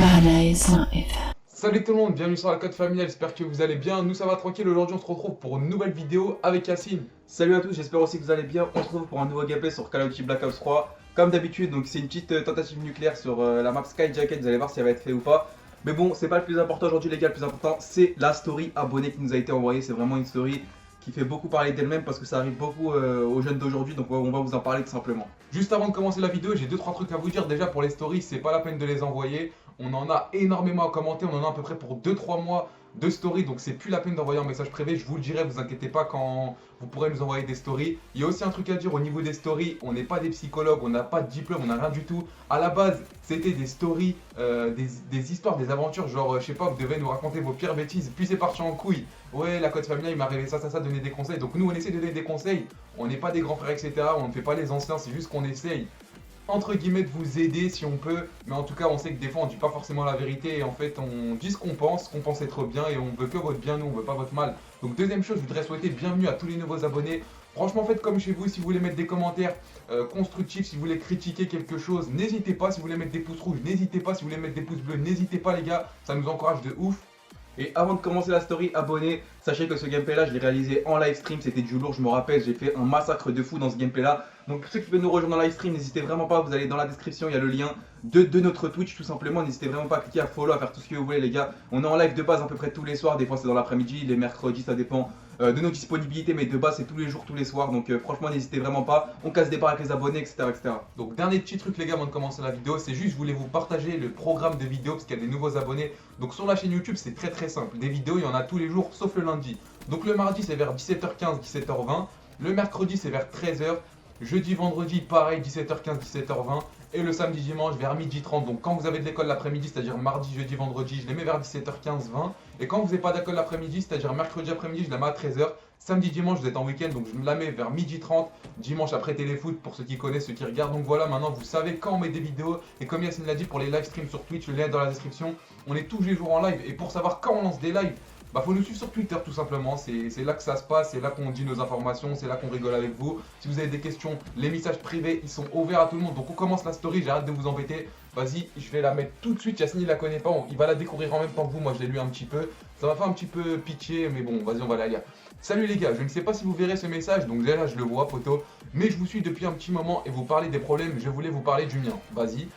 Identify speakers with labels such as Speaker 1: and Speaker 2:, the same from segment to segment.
Speaker 1: Paradise Live.
Speaker 2: Salut tout le monde, bienvenue sur la Code Familiale, j'espère que vous allez bien. Nous ça va tranquille, aujourd'hui on se retrouve pour une nouvelle vidéo avec Yacine.
Speaker 3: Salut à tous, j'espère aussi que vous allez bien. On se retrouve pour un nouveau gameplay sur Call of Duty Black Ops 3. Comme d'habitude, donc c'est une petite tentative nucléaire sur la map Skyjacket, vous allez voir si elle va être fait ou pas. Mais bon, c'est pas le plus important aujourd'hui les gars, le plus important c'est la story abonnée qui nous a été envoyée. C'est vraiment une story qui fait beaucoup parler d'elle-même parce que ça arrive beaucoup aux jeunes d'aujourd'hui, donc on va vous en parler tout simplement.
Speaker 2: Juste avant de commencer la vidéo, j'ai 2-3 trucs à vous dire. Déjà pour les stories, c'est pas la peine de les envoyer. On en a énormément à commenter, on en a à peu près pour 2-3 mois de stories, donc c'est plus la peine d'envoyer un message privé. Je vous le dirai, vous inquiétez pas quand vous pourrez nous envoyer des stories. Il y a aussi un truc à dire au niveau des stories, on n'est pas des psychologues, on n'a pas de diplôme, on n'a rien du tout. À la base, c'était des stories, des histoires, des aventures, genre je sais pas, vous devez nous raconter vos pires bêtises, puis c'est parti en couille. Ouais, la Code Familiale, il m'est arrivé ça, donner des conseils. Donc nous on essaie de donner des conseils, on n'est pas des grands frères, etc. On ne fait pas les anciens, c'est juste qu'on essaye entre guillemets de vous aider si on peut, mais en tout cas on sait que des fois on dit pas forcément la vérité et en fait on dit ce qu'on pense être bien et on veut que votre bien, nous on veut pas votre mal. Donc deuxième chose, je voudrais souhaiter bienvenue à tous les nouveaux abonnés. Franchement faites comme chez vous, si vous voulez mettre des commentaires constructifs, si vous voulez critiquer quelque chose, n'hésitez pas. Si vous voulez mettre des pouces rouges, n'hésitez pas. Si vous voulez mettre des pouces bleus, n'hésitez pas les gars, ça nous encourage de ouf.
Speaker 3: Et avant de commencer la story, abonnez, sachez que ce gameplay là je l'ai réalisé en live stream, c'était du lourd, je me rappelle, j'ai fait un massacre de fou dans ce gameplay là. Donc pour ceux qui veulent nous rejoindre en live stream, n'hésitez vraiment pas, vous allez dans la description, il y a le lien de notre Twitch tout simplement. N'hésitez vraiment pas à cliquer, à follow, à faire tout ce que vous voulez les gars. On est en live de base à peu près tous les soirs, des fois c'est dans l'après-midi, les mercredis, ça dépend de nos disponibilités, mais de base c'est tous les jours, tous les soirs. Donc franchement n'hésitez vraiment pas, on casse des parts avec les abonnés, etc.
Speaker 2: Donc dernier petit truc les gars avant de commencer la vidéo, c'est juste je voulais vous partager le programme de vidéos parce qu'il y a des nouveaux abonnés. Donc sur la chaîne YouTube c'est très simple, des vidéos il y en a tous les jours sauf le lundi. Donc le mardi c'est vers 17h15, 17h20, le mercredi c'est vers 13h, jeudi, vendredi pareil 17h15, 17h20 et le samedi, dimanche vers 12h30. Donc quand vous avez de l'école l'après-midi, c'est-à-dire mardi, jeudi, vendredi, je les mets vers 17h15, 20. Et quand vous n'avez pas d'école l'après-midi, c'est-à-dire mercredi après-midi, je la mets à 13h. Samedi, dimanche, vous êtes en week-end, donc je me la mets vers 12h30. Dimanche après téléfoot, pour ceux qui connaissent, ceux qui regardent. Donc voilà, maintenant vous savez quand on met des vidéos. Et comme Yacine l'a dit, pour les live streams sur Twitch, le lien est dans la description. On est tous les jours en live. Et pour savoir quand on lance des lives, bah faut nous suivre sur Twitter tout simplement, c'est là que ça se passe, c'est là qu'on dit nos informations, c'est là qu'on rigole avec vous. Si vous avez des questions, les messages privés ils sont ouverts à tout le monde. Donc on commence la story, j'arrête de vous embêter. Vas-y, je vais la mettre tout de suite, Yacine il la connaît pas, il va la découvrir en même temps que vous, moi je l'ai lu un petit peu. Ça m'a fait un petit peu pitié, mais bon, vas-y on va la lire. Salut les gars, je ne sais pas si vous verrez ce message, donc déjà je le vois poto, mais je vous suis depuis un petit moment et vous parlez des problèmes, je voulais vous parler du mien, vas-y.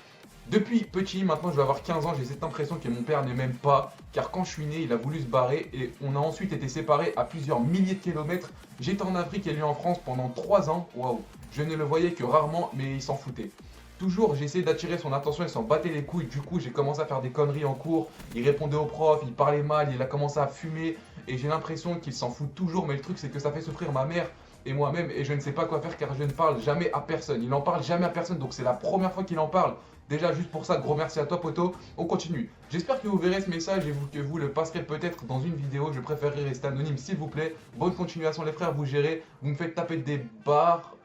Speaker 2: Depuis petit, maintenant je vais avoir 15 ans, j'ai cette impression que mon père ne m'aime pas, car quand je suis né, il a voulu se barrer et on a ensuite été séparés à plusieurs milliers de kilomètres. J'étais en Afrique et lui en France pendant 3 ans, waouh, je ne le voyais que rarement, mais il s'en foutait. Toujours, j'essayais d'attirer son attention, il s'en battait les couilles, du coup j'ai commencé à faire des conneries en cours, il répondait aux profs, il parlait mal, il a commencé à fumer, et j'ai l'impression qu'il s'en fout toujours, mais le truc c'est que ça fait souffrir ma mère et moi-même, et je ne sais pas quoi faire car je ne parle jamais à personne. Il en parle jamais à personne, donc c'est la première fois qu'il en parle. Déjà juste pour ça, gros merci à toi poto, on continue. J'espère que vous verrez ce message et que vous le passerez peut-être dans une vidéo, je préférerais rester anonyme s'il vous plaît. Bonne continuation les frères, vous gérez, vous me faites taper des barres,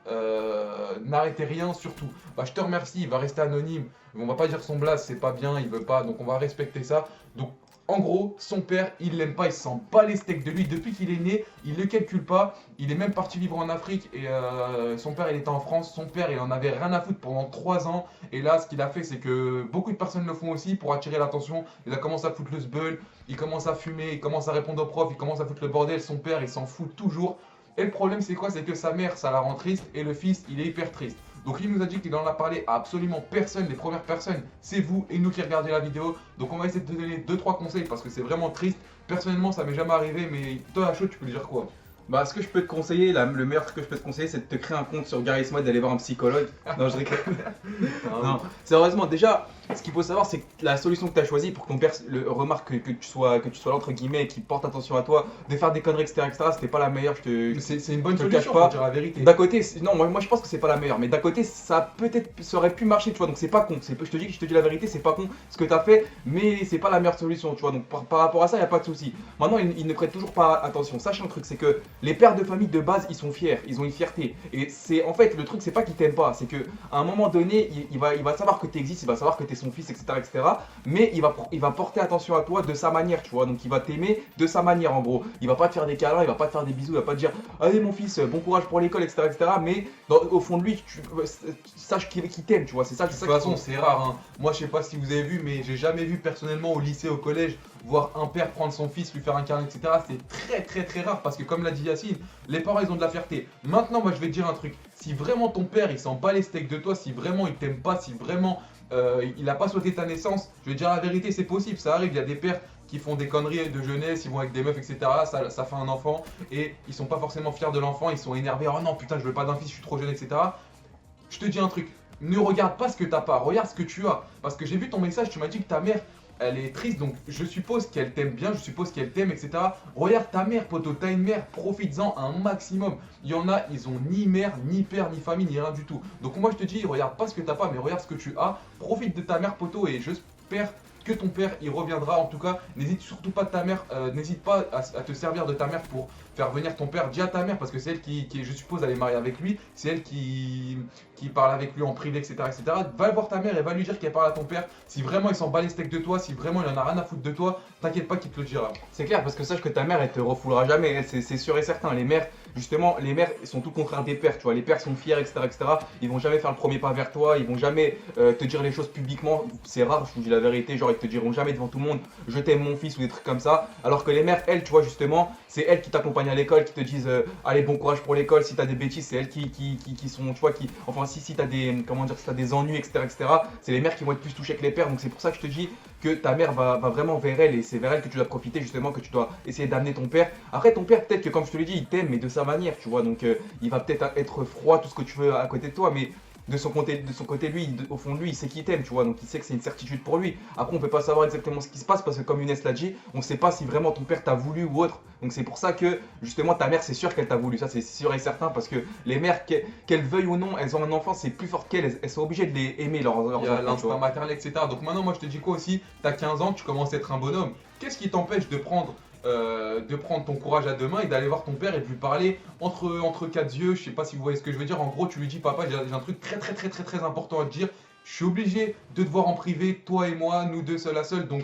Speaker 2: n'arrêtez rien surtout. Bah je te remercie, il va rester anonyme, on va pas dire son blase, c'est pas bien, il veut pas, donc on va respecter ça. Donc en gros, son père, il l'aime pas, il s'en bat les steaks de lui. Depuis qu'il est né, il le calcule pas. Il est même parti vivre en Afrique et son père, il était en France. Son père, il en avait rien à foutre pendant 3 ans. Et là, ce qu'il a fait, c'est que beaucoup de personnes le font aussi pour attirer l'attention. Il a commencé à foutre le sbeul, il commence à fumer, il commence à répondre aux profs, il commence à foutre le bordel. Son père, il s'en fout toujours. Et le problème, c'est quoi? C'est que sa mère, ça la rend triste et le fils, il est hyper triste. Donc il nous a dit qu'il en a parlé à absolument personne, les premières personnes, c'est vous et nous qui regardez la vidéo. Donc on va essayer de te donner 2-3 conseils parce que c'est vraiment triste. Personnellement ça m'est jamais arrivé, mais toi à chaud tu peux lui dire quoi?
Speaker 3: Bah ce que je peux te conseiller, le meilleur truc que je peux te conseiller c'est de te créer un compte sur Garry's Mod, d'aller voir un psychologue. Non je rigole. Non, sérieusement déjà, ce qu'il faut savoir c'est que la solution que tu as choisie pour que ton père remarque que tu sois là entre guillemets et qu'il porte attention à toi, de faire des conneries etc, c'était pas la meilleure,
Speaker 2: c'est une bonne
Speaker 3: te
Speaker 2: solution
Speaker 3: cache pas.
Speaker 2: pour dire la vérité.
Speaker 3: D'un côté, non moi je pense que c'est pas la meilleure, mais d'un côté ça aurait pu marcher tu vois, donc c'est pas con, je te dis la vérité, c'est pas con ce que tu as fait, mais c'est pas la meilleure solution tu vois, donc par rapport à ça y a pas de souci. Maintenant il ne prête toujours pas attention, sache un truc, c'est que les pères de famille de base ils sont fiers, ils ont une fierté, et c'est en fait le truc c'est pas qu'ils t'aiment pas, c'est que à un moment donné il va savoir que tu existes, il va savoir que tu es son fils, etc., etc. Mais il va porter attention à toi de sa manière, tu vois. Donc il va t'aimer de sa manière, en gros. Il va pas te faire des câlins, il va pas te faire des bisous, il va pas te dire allez mon fils, bon courage pour l'école, etc., etc. Mais au fond de lui, tu saches qu'il t'aime, tu vois. C'est ça.
Speaker 2: De toute façon, c'est rare. Hein. Moi, je sais pas si vous avez vu, mais j'ai jamais vu personnellement au lycée, au collège, voir un père prendre son fils, lui faire un câlin, etc. C'est très très très rare parce que comme l'a dit Yacine, les parents ils ont de la fierté. Maintenant, moi je vais te dire un truc. Si vraiment ton père il s'en bat les steaks de toi, si vraiment il t'aime pas, si vraiment il a pas souhaité ta naissance, je vais te dire la vérité, c'est possible, ça arrive. Il y a des pères qui font des conneries de jeunesse, ils vont avec des meufs, etc. Ça fait un enfant et ils sont pas forcément fiers de l'enfant, ils sont énervés. Oh non, putain, je veux pas d'un fils, je suis trop jeune, etc. Je te dis un truc. Ne regarde pas ce que t'as pas, regarde ce que tu as. Parce que j'ai vu ton message, tu m'as dit que ta mère, elle est triste, donc je suppose qu'elle t'aime bien, je suppose qu'elle t'aime, etc. Regarde ta mère, poto, t'as une mère, profites-en un maximum. Il y en a, ils ont ni mère, ni père, ni famille, ni rien du tout. Donc moi je te dis, regarde pas ce que t'as pas, mais regarde ce que tu as. Profite de ta mère, poto, et j'espère que ton père il reviendra. En tout cas, n'hésite surtout pas n'hésite pas à te servir de ta mère pour faire venir ton père. Dis à ta mère parce que c'est elle qui je suppose, elle est mariée avec lui. C'est elle qui parle avec lui en privé, etc., etc. Va voir ta mère et va lui dire qu'elle parle à ton père. Si vraiment il s'en bat les steaks de toi, si vraiment il en a rien à foutre de toi, t'inquiète pas qu'il te le dira.
Speaker 3: C'est clair, parce que sache que ta mère, elle te refoulera jamais, c'est sûr et certain. Les mères, justement, les mères sont tout le contraire des pères, tu vois. Les pères sont fiers, etc., etc. Ils vont jamais faire le premier pas vers toi, ils vont jamais te dire les choses publiquement. C'est rare, je vous dis la vérité, genre ils te diront jamais devant tout le monde, je t'aime mon fils ou des trucs comme ça. Alors que les mères, elles, tu vois, justement, c'est elles qui t'accompagnent à l'école, qui te disent allez, bon courage pour l'école. Si t'as des bêtises, c'est elles qui sont, tu vois, enfin, si t'as des, comment dire, si t'as des ennuis, etc., etc., c'est les mères qui vont être plus touchées que les pères. Donc c'est pour ça que je te dis que ta mère va vraiment vers elle et c'est vers elle que tu dois profiter, justement, que tu dois essayer d'amener ton père. Après, ton père, peut-être que comme je te l'ai dit, il t'aime, mais de sa manière, tu vois. Donc il va peut-être être froid, tout ce que tu veux à côté de toi, mais de son côté, lui, au fond de lui, il sait qu'il t'aime, tu vois, donc il sait que c'est une certitude pour lui. Après, on peut pas savoir exactement ce qui se passe parce que, comme Younes l'a dit, on sait pas si vraiment ton père t'a voulu ou autre. Donc c'est pour ça que, justement, ta mère, c'est sûr qu'elle t'a voulu. Ça, c'est sûr et certain parce que les mères, qu'elles veuillent ou non, elles ont un enfant, c'est plus fort qu'elles. Elles sont obligées de les aimer, leurs
Speaker 2: Il y a
Speaker 3: enfants.
Speaker 2: l'instinct maternel, etc. Donc maintenant, moi je te dis quoi aussi, t'as 15 ans, tu commences à être un bonhomme. Qu'est-ce qui t'empêche de prendre ton courage à deux mains et d'aller voir ton père et de lui parler entre quatre yeux? Je sais pas si vous voyez ce que je veux dire. En gros, tu lui dis papa, j'ai un truc très très très très très important à te dire. Je suis obligé de te voir en privé, toi et moi, nous deux seul à seul. Donc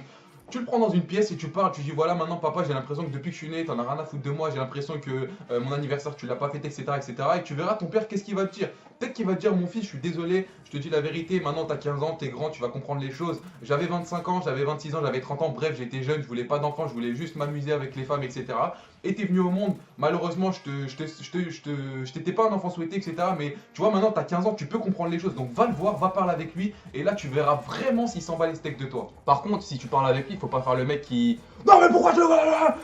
Speaker 2: tu le prends dans une pièce et tu parles, tu dis voilà maintenant papa j'ai l'impression que depuis que je suis né t'en as rien à foutre de moi, j'ai l'impression que mon anniversaire tu l'as pas fêté, etc., etc. Et tu verras ton père qu'est-ce qu'il va te dire. Peut-être qu'il va te dire mon fils je suis désolé, je te dis la vérité, maintenant t'as 15 ans, t'es grand, tu vas comprendre les choses. J'avais 25 ans, j'avais 26 ans, j'avais 30 ans, bref j'étais jeune, je voulais pas d'enfant, je voulais juste m'amuser avec les femmes, etc. Et t'es venu au monde, malheureusement je t'étais pas un enfant souhaité, etc. Mais tu vois maintenant t'as 15 ans, tu peux comprendre les choses. Donc va le voir, va parler avec lui et là tu verras vraiment s'il s'en bat les steaks de toi.
Speaker 3: Par contre, si tu parles avec lui, faut pas faire le mec qui. Non, mais pourquoi je le.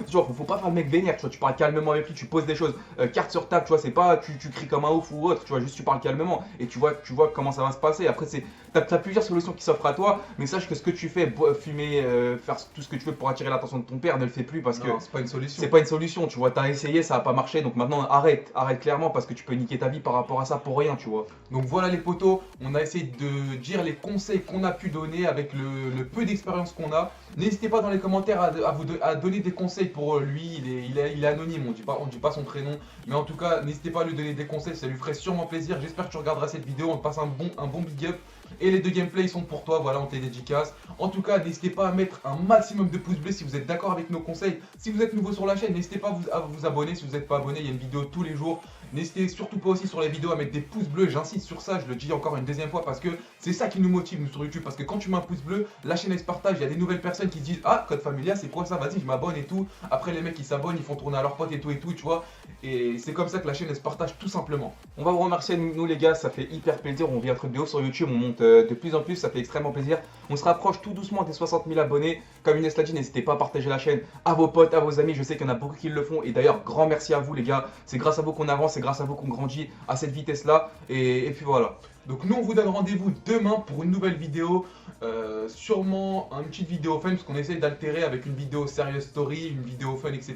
Speaker 3: Tu vois, faut pas faire le mec vénère, tu vois. Tu parles calmement avec lui, tu poses des choses, carte sur table, tu vois. C'est pas tu cries comme un ouf ou autre, tu vois. Juste tu parles calmement et tu vois comment ça va se passer. Après, t'as plusieurs solutions qui s'offrent à toi, mais sache que ce que tu fais, fumer, faire tout ce que tu veux pour attirer l'attention de ton père, ne le fais plus parce que
Speaker 2: Non, c'est pas une solution.
Speaker 3: c'est pas une solution, tu vois. T'as essayé, ça a pas marché, donc maintenant arrête clairement parce que tu peux niquer ta vie par rapport à ça pour rien, tu vois.
Speaker 2: Donc voilà les potos, on a essayé de dire les conseils qu'on a pu donner avec le peu d'expérience qu'on a. N'hésitez pas dans les commentaires à donner des conseils pour lui, il est anonyme, on dit pas son prénom. Mais en tout cas, n'hésitez pas à lui donner des conseils, ça lui ferait sûrement plaisir. J'espère que tu regarderas cette vidéo, on te passe un bon big up. Et les deux gameplays sont pour toi, voilà, on te les dédicace. En tout cas, n'hésitez pas à mettre un maximum de pouces bleus si vous êtes d'accord avec nos conseils. Si vous êtes nouveau sur la chaîne, n'hésitez pas à vous abonner. Si vous n'êtes pas abonné, il y a une vidéo tous les jours. N'hésitez surtout pas aussi sur les vidéos à mettre des pouces bleus, j'insiste sur ça, je le dis encore une deuxième fois parce que c'est ça qui nous motive nous sur YouTube. Parce que quand tu mets un pouce bleu, la chaîne elle se partage, il y a des nouvelles personnes qui se disent ah Code Familia c'est quoi ça, vas-y je m'abonne et tout. Après les mecs ils s'abonnent, ils font tourner à leurs potes et tout, tu vois. Et c'est comme ça que la chaîne elle se partage tout simplement.
Speaker 3: On va vous remercier nous les gars, ça fait hyper plaisir, on vit un truc de haut sur YouTube, on monte de plus en plus, ça fait extrêmement plaisir. On se rapproche tout doucement des 60 000 abonnés. Comme Younes l'a dit, n'hésitez pas à partager la chaîne à vos potes, à vos amis, je sais qu'il y en a beaucoup qui le font. Et d'ailleurs, grand merci à vous les gars, c'est grâce à vous qu'on avance, c'est grâce à vous qu'on grandit à cette vitesse là. Et puis voilà.
Speaker 2: Donc nous on vous donne rendez-vous demain pour une nouvelle vidéo, sûrement une petite vidéo fun parce qu'on essaye d'altérer avec une vidéo serious story, une vidéo fun, etc.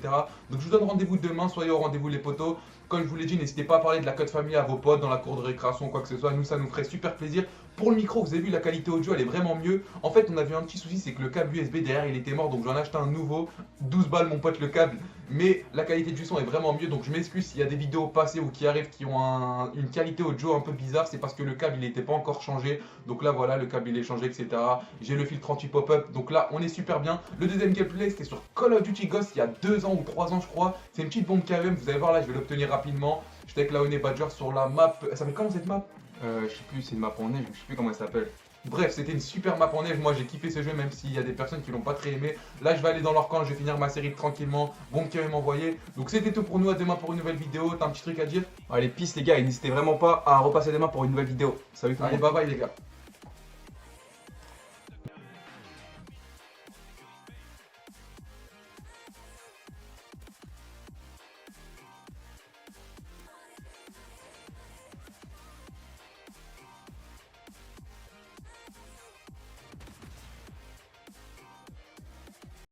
Speaker 2: Donc je vous donne rendez-vous demain, soyez au rendez-vous les potos. Comme je vous l'ai dit, n'hésitez pas à parler de la Code Family à vos potes dans la cour de récréation ou quoi que ce soit, nous ça nous ferait super plaisir. Pour le micro, vous avez vu la qualité audio elle est vraiment mieux. En fait on avait un petit souci, c'est que le câble USB derrière il était mort, donc j'en ai acheté un nouveau, 12 balles mon pote le câble. Mais la qualité du son est vraiment mieux, donc je m'excuse s'il y a des vidéos passées ou qui arrivent qui ont une qualité audio un peu bizarre, c'est parce que le câble il n'était pas encore changé. Donc là voilà, le câble il est changé, etc. J'ai le filtre anti-pop-up, donc là on est super bien. Le deuxième gameplay c'était sur Call of Duty Ghost il y a 2 ans ou 3 ans je crois. C'est une petite bombe KM, vous allez voir là, je vais l'obtenir rapidement. J'étais avec la Honey Badger sur la map. Elle s'appelle comment cette map?
Speaker 3: Je sais plus, c'est une map en neige, je sais plus comment elle s'appelle.
Speaker 2: Bref, c'était une super map en neige. Moi, j'ai kiffé ce jeu, même s'il y a des personnes qui l'ont pas très aimé. Là, je vais aller dans leur camp, je vais finir ma série tranquillement. Bon, qui m'a envoyé. Donc, c'était tout pour nous. À demain pour une nouvelle vidéo. T'as un petit truc à dire?
Speaker 3: Allez, peace les gars, et n'hésitez vraiment pas à repasser demain pour une nouvelle vidéo. Salut tout le
Speaker 2: Allez,
Speaker 3: monde.
Speaker 2: bye bye, les gars.